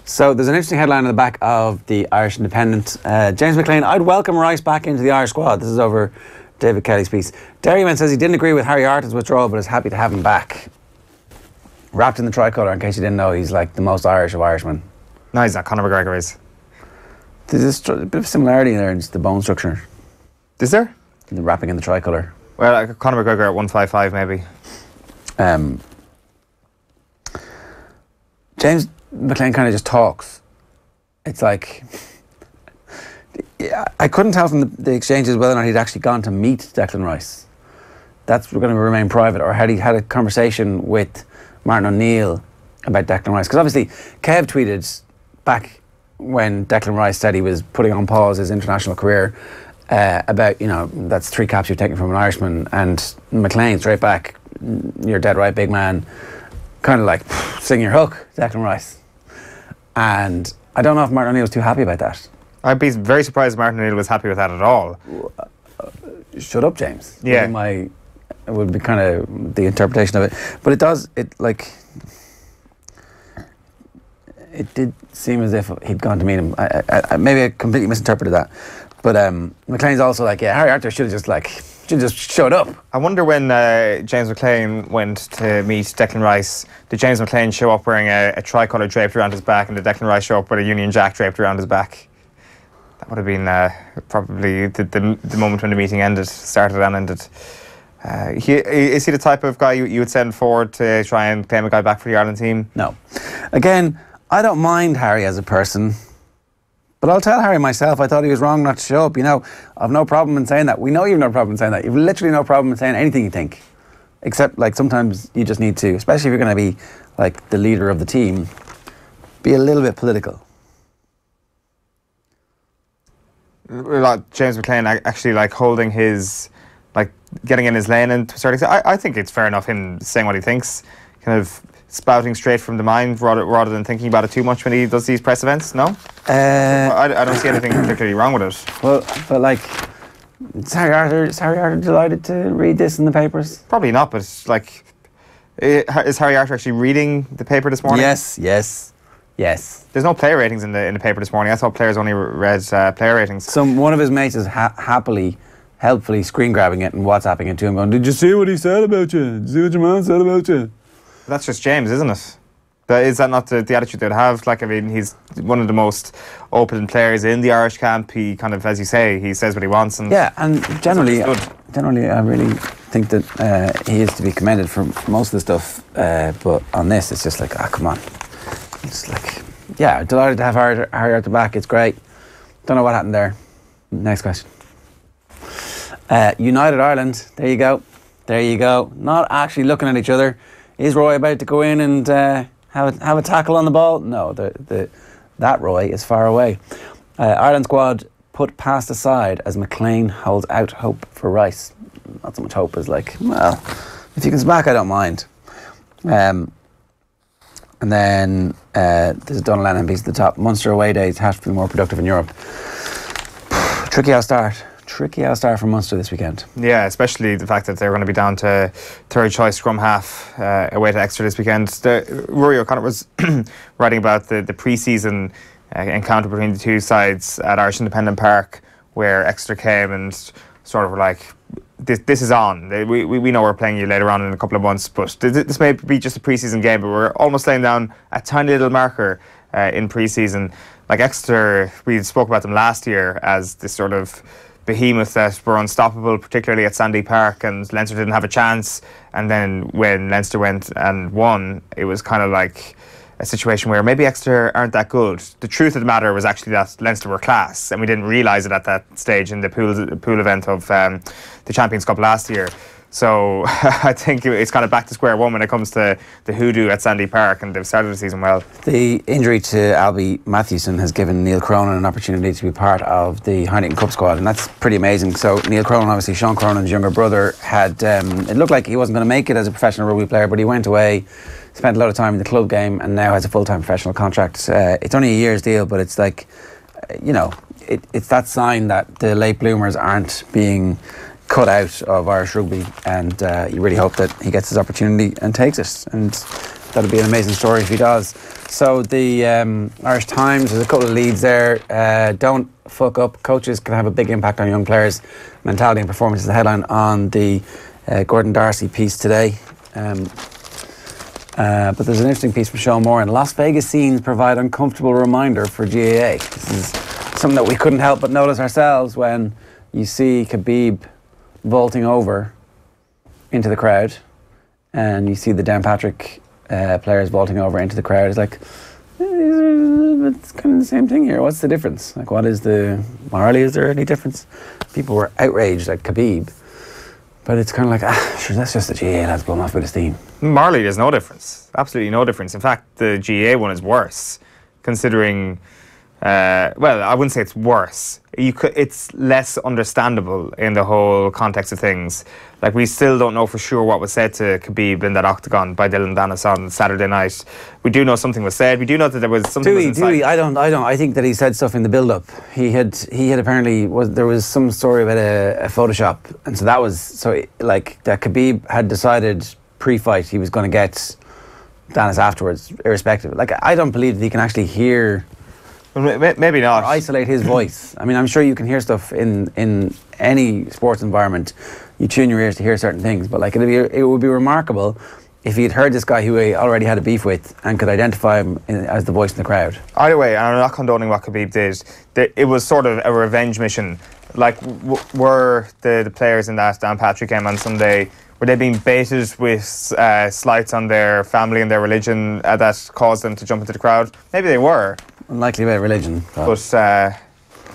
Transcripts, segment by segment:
So there's an interesting headline on the back of the Irish Independent. James McClean, I'd welcome Rice back into the Irish squad. This is over David Kelly's piece. Derryman says he didn't agree with Harry Arter's withdrawal, but is happy to have him back. Wrapped in the tricolour, in case you didn't know, he's like the most Irish of Irishmen. No, he's not. Conor McGregor is. There's a bit of similarity there in just the bone structure. Is there? The wrapping in the tricolour. Well, like Conor McGregor at 155 maybe. James McClean kind of just talks. It's like, I couldn't tell from the exchanges whether or not he'd actually gone to meet Declan Rice. That's going to remain private, or had he had a conversation with Martin O'Neill about Declan Rice? Because obviously Kev tweeted back when Declan Rice said he was putting on pause his international career about, you know, that's 3 caps you've taken from an Irishman, and McClean straight back, you're dead right, big man, kind of like, sing your hook, Declan Rice. And I don't know if Martin O'Neill was too happy about that. I'd be very surprised if Martin O'Neill was happy with that at all. Shut up, James. Yeah. It would be kind of the interpretation of it. But it did seem as if he'd gone to meet him. Maybe I completely misinterpreted that. But McClean's also like, yeah, Harry Arter should have just showed up. I wonder when James McClean went to meet Declan Rice, did James McClean show up wearing a tricolour draped around his back, and did Declan Rice show up with a Union Jack draped around his back? That would have been probably the moment when the meeting started and ended. Is he the type of guy you would send forward to try and claim a guy back for the Ireland team? No. Again, I don't mind Harry as a person, but I'll tell Harry myself, I thought he was wrong not to show up. You know, I've no problem in saying that. We know you've no problem in saying that. You've literally no problem in saying anything you think. Except, like, sometimes you just need to, especially if you're going to be, like, the leader of the team, be a little bit political. Like James McClean actually, like, holding his, like, getting in his lane and to a certain extent. I think it's fair enough him saying what he thinks, kind of spouting straight from the mind rather than thinking about it too much when he does these press events, no? I don't see anything particularly wrong with it. Well, but like, is Harry Arter delighted to read this in the papers? Probably not, but like, is Harry Arter actually reading the paper this morning? Yes. There's no player ratings in the paper this morning. I thought players only read player ratings. So one of his mates is helpfully screen grabbing it and WhatsApping it to him going, did you see what he said about you? Did you see what your man said about you? That's just James, isn't it? Is that not the attitude they'd have? Like, I mean, he's one of the most open players in the Irish camp. He kind of, as you say, he says what he wants. And yeah, and generally, I really think that he is to be commended for most of the stuff. But on this, it's just like, come on. It's like, yeah, delighted to have Harry Arter back. It's great. Don't know what happened there. Next question. United Ireland. There you go. Not actually looking at each other. Is Roy about to go in and have a tackle on the ball? No, that Roy is far away. Ireland squad put past aside as McClean holds out hope for Rice. Not so much hope as like, well, if he comes back, I don't mind. And then there's a Donald Lennon piece at the top. Munster away days have to be more productive in Europe. Tricky how start for Munster this weekend. Yeah, especially the fact that they're going to be down to third choice scrum half away to Exeter this weekend. Rory O'Connor was writing about the pre-season encounter between the two sides at Irish Independent Park, where Exeter came and sort of were like, this is on. We know we're playing you later on in a couple of months, but this may be just a pre-season game, but we're almost laying down a tiny little marker in pre-season. Like Exeter, we spoke about them last year as this sort of behemoth that were unstoppable, particularly at Sandy Park, and Leinster didn't have a chance. And then when Leinster went and won, it was kind of like a situation where maybe Exeter aren't that good. The truth of the matter was actually that Leinster were class, and we didn't realise it at that stage in the pool event of the Champions Cup last year. So I think it's kind of back to square one when it comes to the hoodoo at Sandy Park, and they've started the season well. The injury to Albie Mathewson has given Neil Cronin an opportunity to be part of the Heineken Cup squad, and that's pretty amazing. So Neil Cronin, obviously Sean Cronin's younger brother, had it looked like he wasn't going to make it as a professional rugby player, but he went away, spent a lot of time in the club game, and now has a full-time professional contract. It's only a year's deal, but it's like, you know, it's that sign that the late bloomers aren't being cut out of Irish rugby, and you really hope that he gets his opportunity and takes it. And that'd be an amazing story if he does. So the Irish Times, there's a couple of leads there. Don't fuck up. Coaches can have a big impact on young players. Mentality and performance is the headline on the Gordon Darcy piece today. But there's an interesting piece from Sean Moore. Las Vegas scenes provide uncomfortable reminder for GAA. This is something that we couldn't help but notice ourselves when you see Khabib vaulting over into the crowd and you see the Downpatrick players vaulting over into the crowd. It's like, it's kind of the same thing here. What's the difference? Like, what is the... morally, is there any difference? People were outraged at Khabib. But it's kind of like, sure, that's just the GAA lads blown off with a steam. Morally, there's no difference. Absolutely no difference. In fact, the GAA one is worse, considering... well, I wouldn't say it's worse. It's less understandable in the whole context of things. Like, we still don't know for sure what was said to Khabib in that octagon by Dylan Dennis on Saturday night. We do know something was said. We do know that there was something. Do we? I don't. I think that he said stuff in the build-up. He had apparently there was some story about a Photoshop, and so that was like that Khabib had decided pre-fight he was going to get Dennis afterwards, irrespective. Like, I don't believe that he can actually hear. Maybe not. Or isolate his voice. I mean, I'm sure you can hear stuff in any sports environment. You tune your ears to hear certain things, but like it would be remarkable if he had heard this guy who he already had a beef with and could identify him as the voice in the crowd. Either way, and I'm not condoning what Khabib did. It was sort of a revenge mission. Like, were the players in that Downpatrick game on Sunday, were they being baited with slights on their family and their religion that caused them to jump into the crowd? Maybe they were. Unlikely about religion. But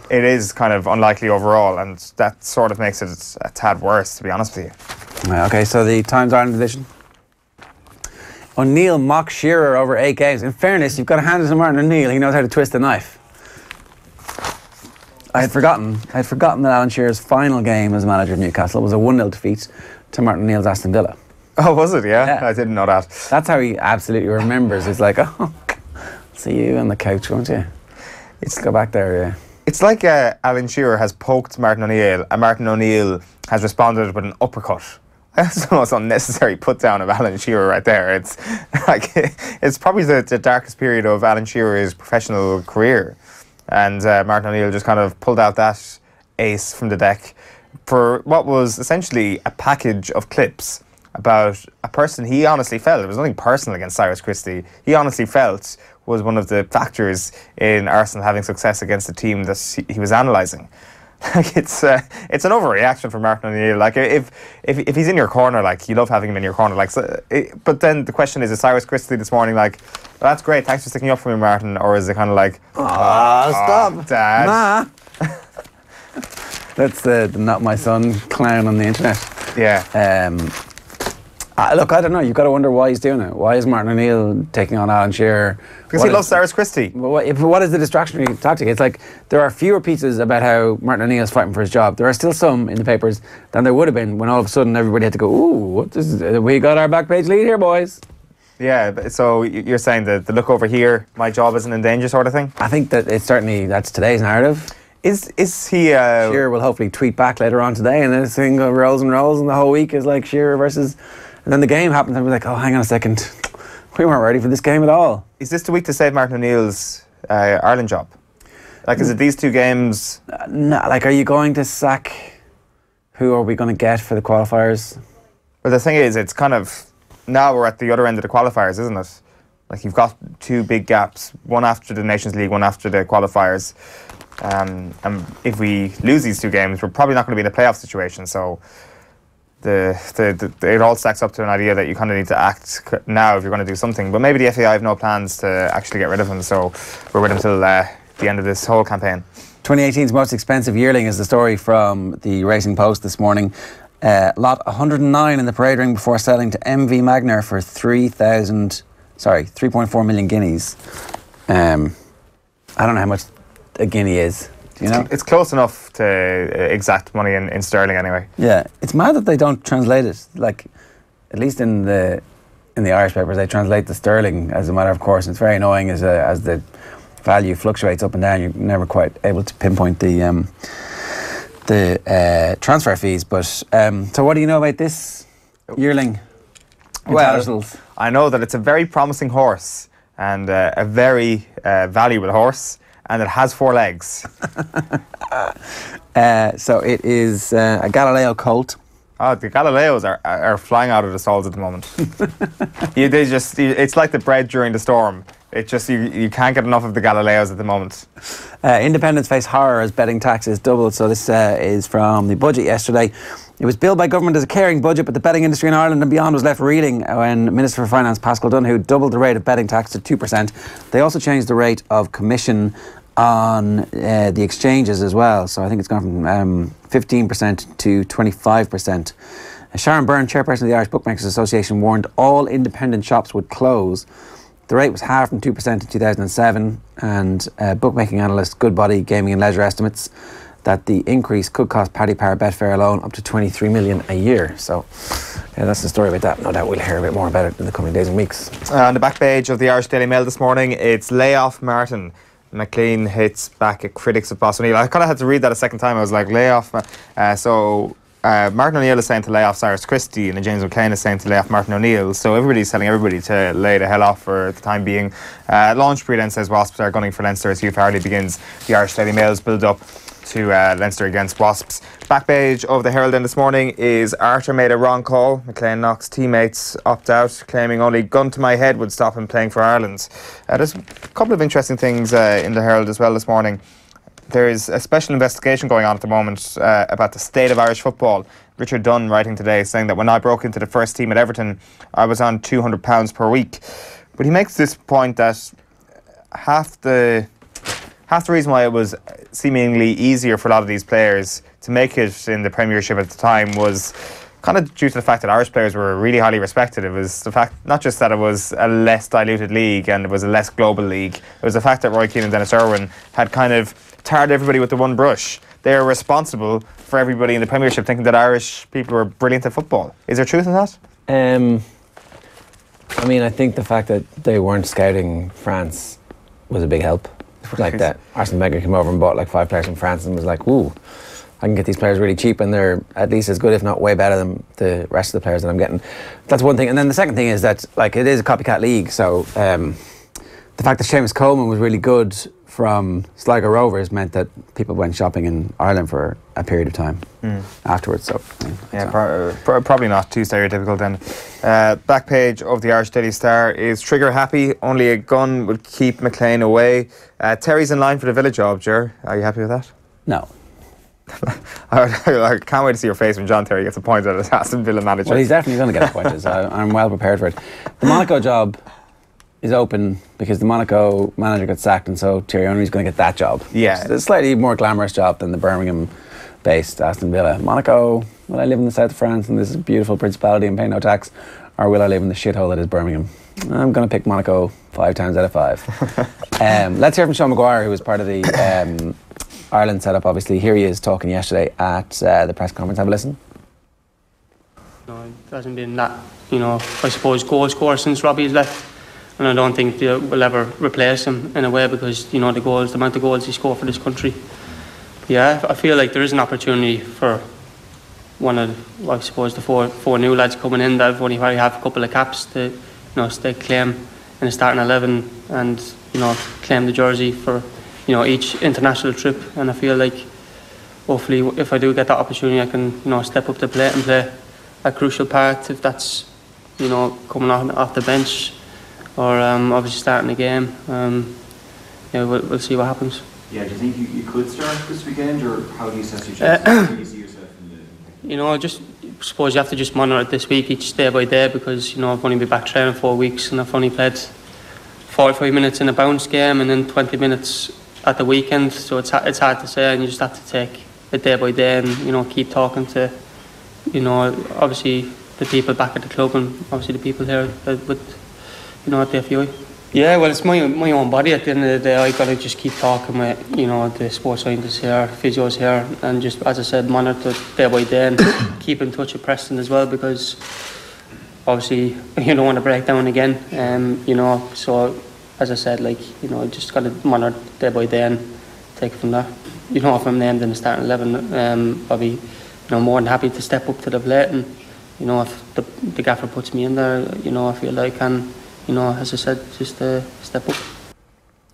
it is kind of unlikely overall, and that sort of makes it a tad worse, to be honest with you. Okay, so the Times Ireland edition. O'Neill mocks Shearer over 8 games. In fairness, you've got to hand it to Martin O'Neill. He knows how to twist a knife. I had forgotten that Alan Shearer's final game as manager of Newcastle was a 1-0 defeat to Martin O'Neill's Aston Villa. Oh, was it? Yeah? I didn't know that. That's how he absolutely remembers. It's like, oh, see you on the couch, won't you? Let's go back there, yeah. It's like Alan Shearer has poked Martin O'Neill, and Martin O'Neill has responded with an uppercut. That's the most unnecessary put down of Alan Shearer right there. It's like it's probably the darkest period of Alan Shearer's professional career, and Martin O'Neill just kind of pulled out that ace from the deck for what was essentially a package of clips about a person he honestly felt, it was nothing personal against Cyrus Christie, he honestly felt was one of the factors in Arsenal having success against the team that he was analysing. Like, it's an overreaction from Martin O'Neill. Like, if he's in your corner, like, you love having him in your corner. Like, but then the question is Cyrus Christie this morning like, well, that's great, thanks for sticking up for me, Martin, or is it kind of like, stop, Dad? Nah. That's the not my son clown on the internet. Yeah. Look, I don't know. You've got to wonder why he's doing it. Why is Martin O'Neill taking on Alan Shearer? Because he loves Cyrus Christie. What is the distraction tactic? It's like there are fewer pieces about how Martin O'Neill's fighting for his job. There are still some in the papers than there would have been when all of a sudden everybody had to go, ooh, we got our back page lead here, boys. Yeah, so you're saying that the look over here, my job isn't in danger sort of thing? I think that that's today's narrative. Is he... Shearer will hopefully tweet back later on today, and this thing rolls and rolls, and the whole week is like Shearer versus... And then the game happens, and we're like, oh, hang on a second. We weren't ready for this game at all. Is this the week to save Martin O'Neill's Ireland job? Like, is it these 2 games? No, like, are you going to sack... Who are we going to get for the qualifiers? Well, the thing is, it's kind of... Now we're at the other end of the qualifiers, isn't it? Like, you've got 2 big gaps. One after the Nations League, one after the qualifiers. And if we lose these 2 games, we're probably not going to be in a playoff situation, so... it all stacks up to an idea that you kind of need to act now if you're going to do something. But maybe the FAI have no plans to actually get rid of him, so we're with him till the end of this whole campaign. 2018's most expensive yearling is the story from the Racing Post this morning. Lot 109 in the parade ring before selling to MV Magner for 3.4 million guineas. I don't know how much a guinea is. You know? It's close enough to exact money in sterling anyway. Yeah, it's mad that they don't translate it. Like, at least in the Irish papers, they translate the sterling as a matter of course. And it's very annoying as the value fluctuates up and down. You're never quite able to pinpoint the transfer fees. But so, what do you know about this yearling? Well, I know that it's a very promising horse and a very valuable horse, and it has 4 legs. So it is a Galileo colt. Oh, the Galileos are flying out of the stalls at the moment. It's like the bread during the storm. It just you can't get enough of the Galileos at the moment. Independents face horror as betting taxes doubled. So this is from the budget yesterday. It was billed by government as a caring budget, but the betting industry in Ireland and beyond was left reeling when Minister for Finance Pascal Donoghue doubled the rate of betting tax to 2%. They also changed the rate of commission on the exchanges as well. So I think it's gone from 15% to 25%. Sharon Byrne, chairperson of the Irish Bookmakers Association, warned all independent shops would close. The rate was halved from 2% in 2007, and bookmaking analyst Goodbody Gaming and Leisure estimates that the increase could cost Paddy Power Betfair alone up to 23 million a year. So that's the story about that. No doubt we'll hear a bit more about it in the coming days and weeks. On the back page of the Irish Daily Mail this morning, it's layoff Martin. McClean hits back at critics of Boss O'Neill. I kind of had to read that a second time. I was like, layoff. Martin O'Neill is saying to lay off Cyrus Christie, and James McClean is saying to lay off Martin O'Neill. So everybody's telling everybody to lay the hell off for the time being. Launchbury then says Wasps are gunning for Leinster as Hugh Farley begins the Irish Daily Mail's build up to Leinster against Wasps. Back page of the Herald then this morning is Arthur made a wrong call. McClean knocks teammates opt out, claiming only gun to my head would stop him playing for Ireland. There's a couple of interesting things in the Herald as well this morning. There is a special investigation going on at the moment about the state of Irish football. Richard Dunn writing today saying that when I broke into the first team at Everton, I was on £200 per week. But he makes this point that half the reason why it was seemingly easier for a lot of these players to make it in the Premiership at the time was kind of due to the fact that Irish players were really highly respected. It was the fact, not just that it was a less diluted league and it was a less global league, it was the fact that Roy Keane and Dennis Irwin had kind of tarred everybody with the one brush. They were responsible for everybody in the Premiership thinking that Irish people were brilliant at football. Is there truth in that? I mean, I think the fact that they weren't scouting France was a big help. Like that Arsene Wenger came over and bought like 5 players from France and was like, ooh, I can get these players really cheap and they're at least as good, if not way better than the rest of the players that I'm getting. That's one thing. And then the second thing is that like it is a copycat league, so the fact that Seamus Coleman was really good from Sligo Rovers meant that people went shopping in Ireland for a period of time afterwards. So probably not too stereotypical then. Back page of the Irish Daily Star is trigger happy. Only a gun would keep McClean away. Terry's in line for the Villa job. Ger, are you happy with that? No. I can't wait to see your face when John Terry gets appointed as Aston Villa manager. Well, he's definitely going to get appointed. I'm well prepared for it. The Monaco job is open because the Monaco manager got sacked, and so Thierry Henry's going to get that job. Yeah, it's a slightly more glamorous job than the Birmingham-based Aston Villa. Monaco, will I live in the south of France in this beautiful principality and pay no tax, or will I live in the shithole that is Birmingham? I'm going to pick Monaco 5 times out of 5. Let's hear from Sean Maguire, who was part of the Ireland setup. Obviously, here he is talking yesterday at the press conference. Have a listen. No, it hasn't been that, I suppose, goal scorer since Robbie's left. And I don't think they will ever replace him in a way because, the amount of goals he scored for this country. Yeah, I feel like there is an opportunity for one of, I suppose, the four new lads coming in that have only probably have a couple of caps to, stake claim in the starting 11 and, claim the jersey for, each international trip. And I feel like, hopefully, if I do get that opportunity, I can, step up to the plate and play a crucial part if that's, coming off the bench. Or obviously starting the game. We'll see what happens. Yeah, do you think you could start this weekend, or how do you assess your chances? How do you see yourself in the just suppose you have to just monitor it this week, each day by day, because I've only been back training 4 weeks and I've only played 45 minutes in a bounce game and then 20 minutes at the weekend. So it's hard to say, and you just have to take it day by day and keep talking to obviously the people back at the club and obviously the people here with. At the FUI. Yeah, well, it's my own body at the end of the day. I got to just keep talking with, the sports scientists here, physios here, and just, as I said, monitor day by day and keep in touch with Preston as well, because obviously you don't want to break down again. So as I said, just got to monitor day by day and take it from there. If I'm named in the starting 11, I'll be, more than happy to step up to the plate and, you know, if the gaffer puts me in there, you know, I feel like I can, you know, as I said, just step up.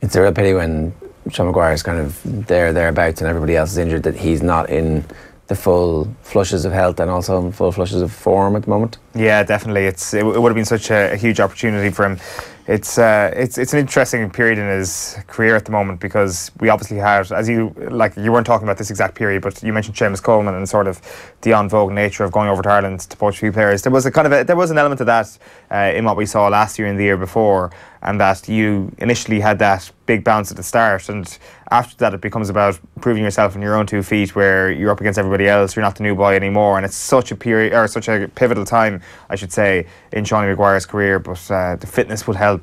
It's a real pity when Sean Maguire is kind of thereabouts and everybody else is injured that he's not in the full flushes of health and also in full flushes of form at the moment. Yeah, definitely. It would have been such a huge opportunity for him. It's an interesting period in his career at the moment, because we obviously had, as you weren't talking about this exact period, but you mentioned Seamus Coleman and sort of the en vogue nature of going over to Ireland to poach a few players. There was an element of that in what we saw last year and the year before, and that you initially had that big bounce at the start, and after that it becomes about proving yourself on your own 2 feet, where you're up against everybody else. You're not the new boy anymore, and it's such a period, or such a pivotal time, I should say, in Sean Maguire's career. But the fitness would help.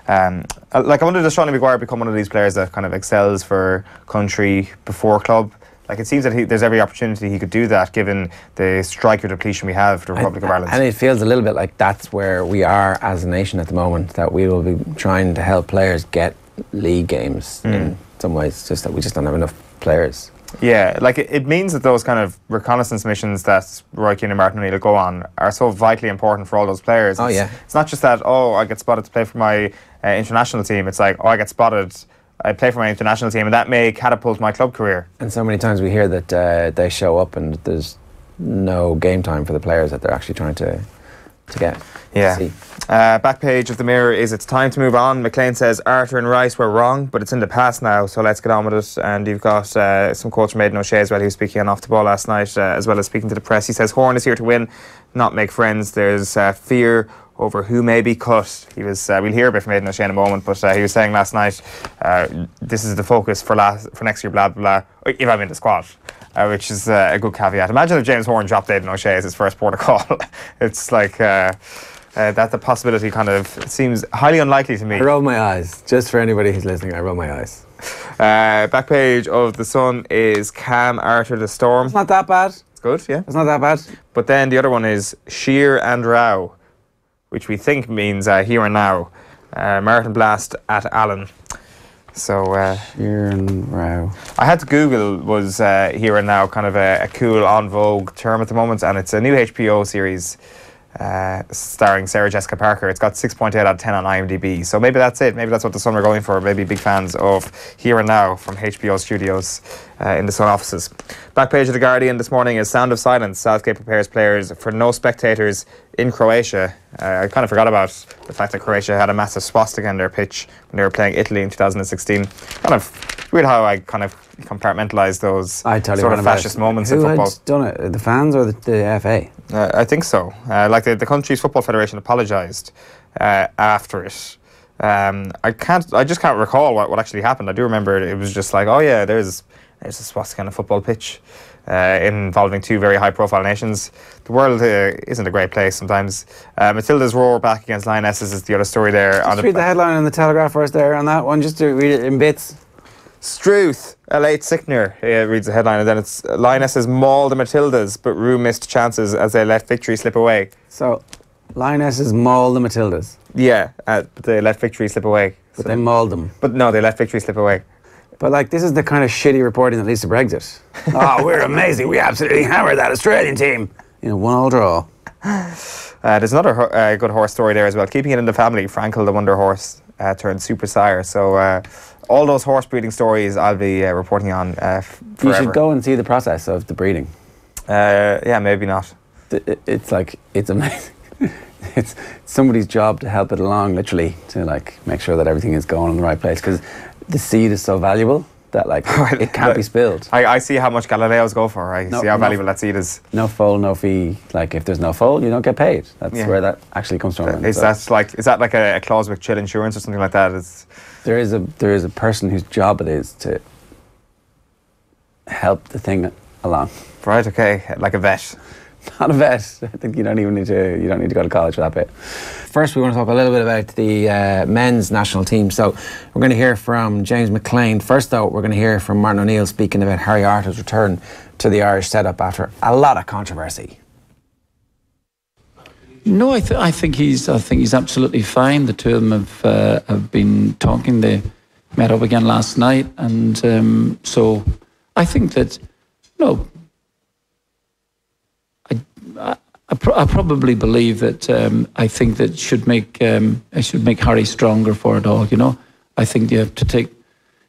I wonder, does Sean Maguire become one of these players that kind of excels for country before club? Like, it seems that there's every opportunity he could do that, given the striker depletion we have for the Republic of Ireland. And it feels a little bit like that's where we are as a nation at the moment, that we will be trying to help players get league games in some ways, just that we just don't have enough players. Yeah, like it means that those kind of reconnaissance missions that Roy Keane and Martin O'Neill go on are so vitally important for all those players. It's not just that, I get spotted to play for my international team. It's like, I get spotted, I play for my international team, and that may catapult my club career. And so many times we hear that they show up and there's no game time for the players that they're actually trying to get. Yeah. See. Back page of the Mirror is "It's time to move on." McClean says Arthur and Rice were wrong, but it's in the past now, so let's get on with it. And you've got some quotes from Aidan O'Shea as well. He was speaking on Off the Ball last night, as well as speaking to the press. He says Horan is here to win, not make friends. There's fear over who may be cut. He was. We'll hear a bit from Aidan O'Shea in a moment, but he was saying last night, this is the focus for next year. Blah blah blah. If I'm in the squad. Which is a good caveat. Imagine if James Horan dropped Aidan O'Shea as his first port of call. It's like that the possibility kind of seems highly unlikely to me. I roll my eyes. Just for anybody who's listening, I roll my eyes. Back page of The Sun is Cam Arthur the Storm. It's not that bad. It's good, yeah. It's not that bad. But then the other one is Sheer and Row, which we think means here and now. Marathon Blast at Allen. So Here and Row. I had to Google, was here and now kind of a cool en vogue term at the moment, and it's a new HBO series starring Sarah Jessica Parker. It's got 6.8 out of 10 on IMDb, so maybe that's it. Maybe that's what the Sun are going for. Maybe big fans of Here and Now from HBO Studios in the Sun offices. Back page of The Guardian this morning is Sound of Silence. Southgate prepares players for no spectators in Croatia. I kind of forgot about the fact that Croatia had a massive swastika on their pitch when they were playing Italy in 2016. Kind of weird how I kind of compartmentalised those sort of fascist moments in football. Who had done it? The fans or the FA? I think so. Like the country's football federation apologised after it. I just can't recall what actually happened. I do remember it was just like, oh yeah, there's a swastika on a football pitch involving two very high-profile nations. The world isn't a great place sometimes. Matilda's roar back against Lionesses is the other story there. Just read the headline in the Telegraph first there on that one, just to read it in bits. Struth, a late sickener, reads the headline, and then it's Lionesses mauled the Matildas, but Rue missed chances as they let victory slip away. So, Lionesses mauled the Matildas. Yeah, but they let victory slip away. But they mauled them. But no, they let victory slip away. But like, this is the kind of shitty reporting that leads to Brexit. Oh, we're amazing. We absolutely hammered that Australian team. 1-1 draw. There's another good horse story there as well. Keeping it in the family, Frankel the Wonder Horse turned super sire. So all those horse breeding stories I'll be reporting on forever. You should go and see the process of the breeding. Yeah, maybe not. It's like, it's amazing. It's somebody's job to help it along, literally, to like make sure that everything is going in the right place, because the seed is so valuable that like it can't be spilled. I see how much Galileos go for. I see how valuable that seed is. No foal, no fee. Like if there's no foal, you don't get paid. That's where that actually comes from. Is that like a clause with chill insurance or something like that? There is a person whose job it is to help the thing along. Right. Okay. Like a vet. Not a vet. I think you don't need to go to college for that bit. First, we want to talk a little bit about the men's national team. So we're going to hear from James McClean. First, though, we're going to hear from Martin O'Neill speaking about Harry Arter's return to the Irish setup after a lot of controversy. No, I think he's absolutely fine. The two of them have been talking. They met up again last night, and so I think that I probably believe that I think that it should make Harry stronger for it all. You know, I think you have to take,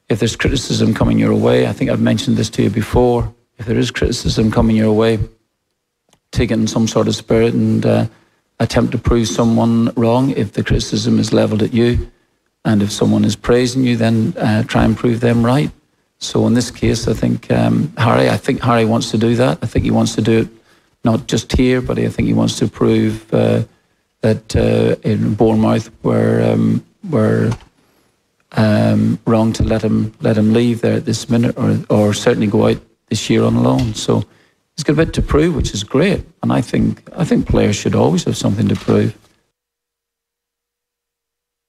if there's criticism coming your way. I think I've mentioned this to you before. If there is criticism coming your way, take it in some sort of spirit and attempt to prove someone wrong. If the criticism is levelled at you, and if someone is praising you, then try and prove them right. So in this case, I think Harry wants to do that. I think he wants to do it not just here, but I think he wants to prove that in Bournemouth we're wrong to let him leave there at this minute, or certainly go out this year on loan. So he's got a bit to prove, which is great. And I think players should always have something to prove.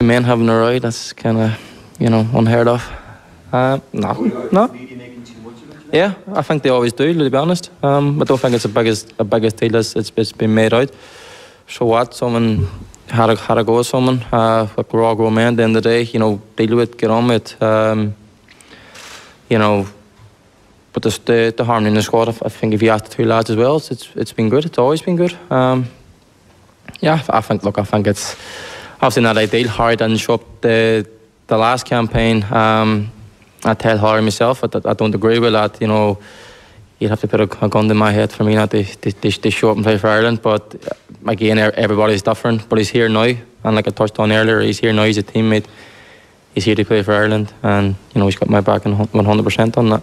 Men having a right, that's kind of, unheard of. No. Yeah, I think they always do, to be honest. I don't think it's a biggest deal as it's been made out. So what? Someone had a go at someone. Like we're all grown men at the end of the day, deal with, get on with. But the harmony in the squad, I think if you ask the two lads as well, it's been good. It's always been good. Yeah, I think it's obviously not ideal. Harry didn't show up the last campaign. I tell Harry myself, I don't agree with that. You'd have to put a gun to my head for me not to show up and play for Ireland. But again, everybody's different. But he's here now, and like I touched on earlier, he's here now. He's a teammate. He's here to play for Ireland, and he's got my back 100% on that.